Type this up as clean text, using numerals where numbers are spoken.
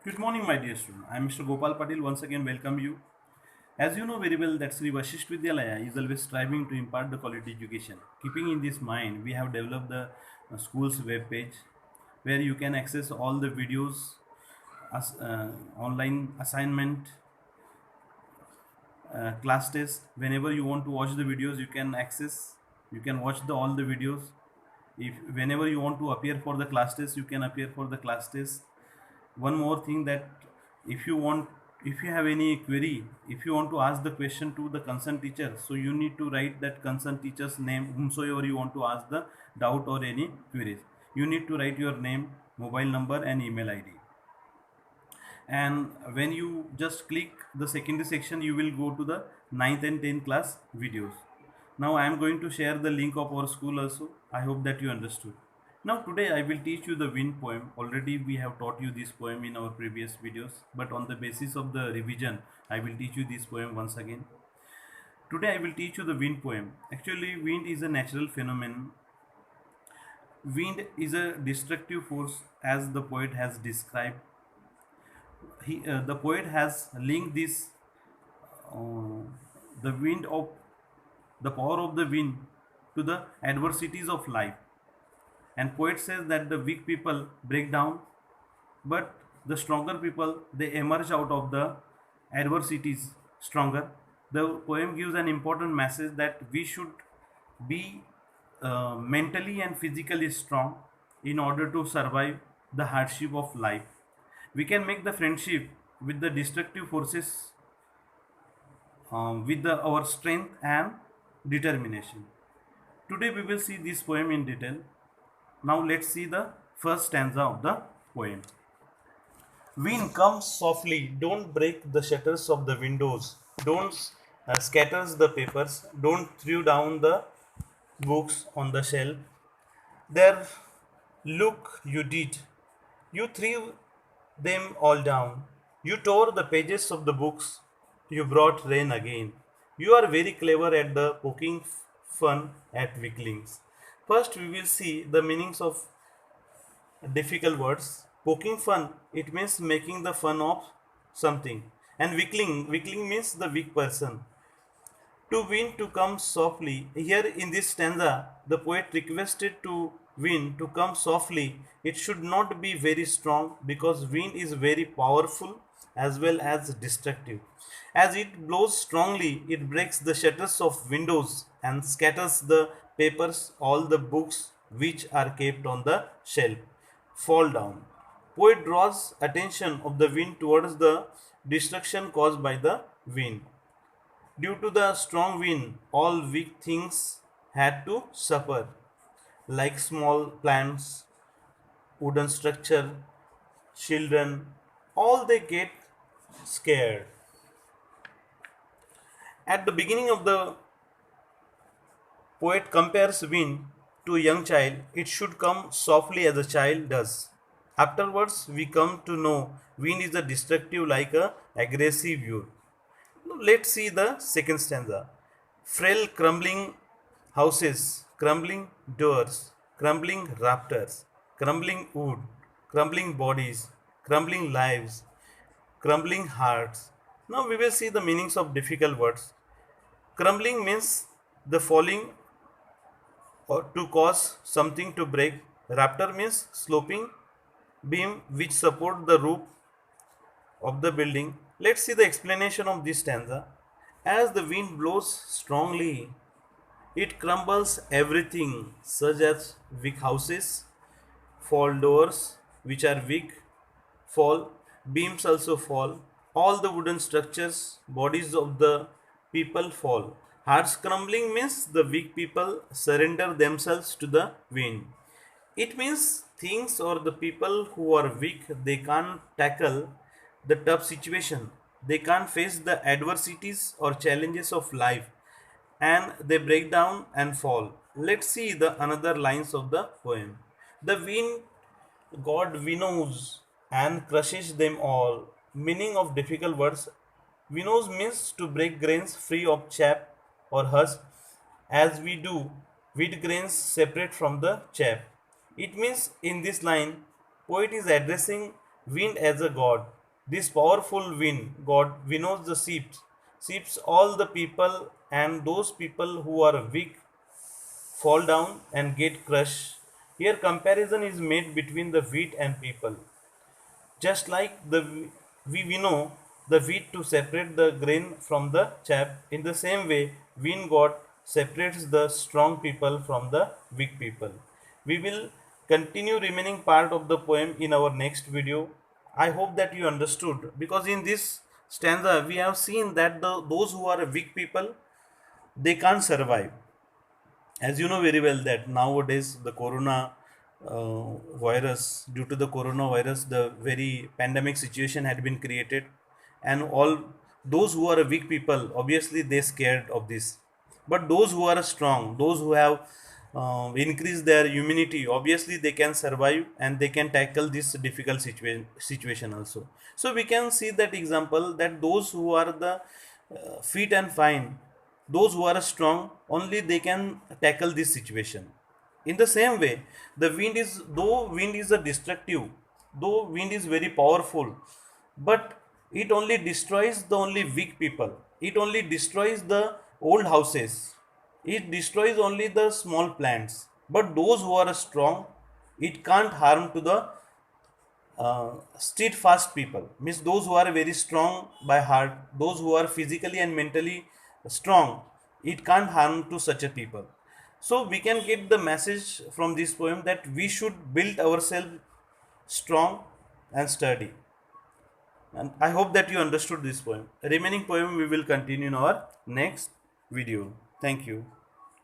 Good morning, my dear student. I am Mr. Gopal Patil. Once again, welcome you. As you know very well, that Sri Vashisht Vidyalaya is always striving to impart the quality education. Keeping in this mind, we have developed the school's web page where you can access all the videos, online assignment, class test. Whenever you want to watch the videos, you can access. You can watch all the videos. If whenever you want to appear for the class test, you can appear for the class test. One more thing, that if you want, if you have any query, if you want to ask the question to the concerned teacher, so you need to write that concerned teacher's name, whomsoever you want to ask the doubt or any queries. You need to write your name, mobile number and email id, and when you just click the secondary section, you will go to the 9th and 10th class videos. Now I am going to share the link of our school also. I hope that you understood. Now today I will teach you the wind poem. Already we have taught you this poem in our previous videos, but on the basis of the revision I will teach you this poem once again. Today I will teach you the wind poem. Actually, wind is a natural phenomenon. Wind is a destructive force, as the poet has described. The poet has linked this, uh, the wind of the power of the wind to the adversities of life. And poet says that the weak people break down, but the stronger people, they emerge out of the adversities stronger. The poem gives an important message that we should be mentally and physically strong in order to survive the hardship of life. We can make the friendship with the destructive forces with our strength and determination. Today we will see this poem in detail. Now let's see the first stanza of the poem. Wind comes softly, don't break the shutters of the windows, don't scatters the papers, don't throw down the books on the shelf. There, look, you did. You threw them all down. You tore the pages of the books. You brought rain again. You are very clever at the poking fun at weaklings. First, we will see the meanings of difficult words. Poking fun, it means making the fun of something. And weakling means the weak person. To wind to come softly. Here in this stanza, the poet requested to wind to come softly. It should not be very strong because wind is very powerful as well as destructive. As it blows strongly, it breaks the shutters of windows and scatters the papers, all the books which are kept on the shelf fall down. Poet draws attention of the wind towards the destruction caused by the wind. Due to the strong wind, all weak things had to suffer, like small plants, wooden structure, children, all they get scared. At the beginning of the poet compares wind to a young child. It should come softly as a child does. Afterwards, we come to know wind is a destructive like a aggressive youth. Now let's see the second stanza. Frail crumbling houses, crumbling doors, crumbling rafters, crumbling wood, crumbling bodies, crumbling lives, crumbling hearts. Now we will see the meanings of difficult words. Crumbling means the falling or to cause something to break. Rafter means sloping beam which support the roof of the building. Let's see the explanation of this stanza. As the wind blows strongly, it crumbles everything, such as weak houses, fall doors which are weak, fall, beams also fall, all the wooden structures, bodies of the people fall. Hearts crumbling means the weak people surrender themselves to the wind. It means things or the people who are weak, they can't tackle the tough situation. They can't face the adversities or challenges of life and they break down and fall. Let's see the another lines of the poem. The wind God winnows and crushes them all. Meaning of difficult words. Winnows means to break grains free of chaff or husk, as we do wheat grains separate from the chaff. It means in this line, poet is addressing wind as a god. This powerful wind, God winnows the sheeps all the people, and those people who are weak fall down and get crushed. Here, comparison is made between the wheat and people. Just like we know the wheat to separate the grain from the chaff, in the same way, wind God separates the strong people from the weak people. We will continue remaining part of the poem in our next video. I hope that you understood, because in this stanza we have seen that those who are weak people, they can't survive. As you know very well that nowadays the corona virus, due to the coronavirus, the very pandemic situation had been created, and all those who are weak people, obviously they scared of this. But those who are strong, those who have increased their immunity, obviously they can survive and they can tackle this difficult situation also. So we can see that example, that those who are the fit and fine, those who are strong, only they can tackle this situation. In the same way, the wind is, though wind is a destructive, though wind is very powerful, but it only destroys the only weak people, it only destroys the old houses, it destroys only the small plants. But those who are strong, it can't harm to the steadfast people, means those who are very strong by heart, those who are physically and mentally strong, it can't harm to such a people. So we can get the message from this poem that we should build ourselves strong and sturdy. And I hope that you understood this poem. Remaining poem we will continue in our next video. Thank you.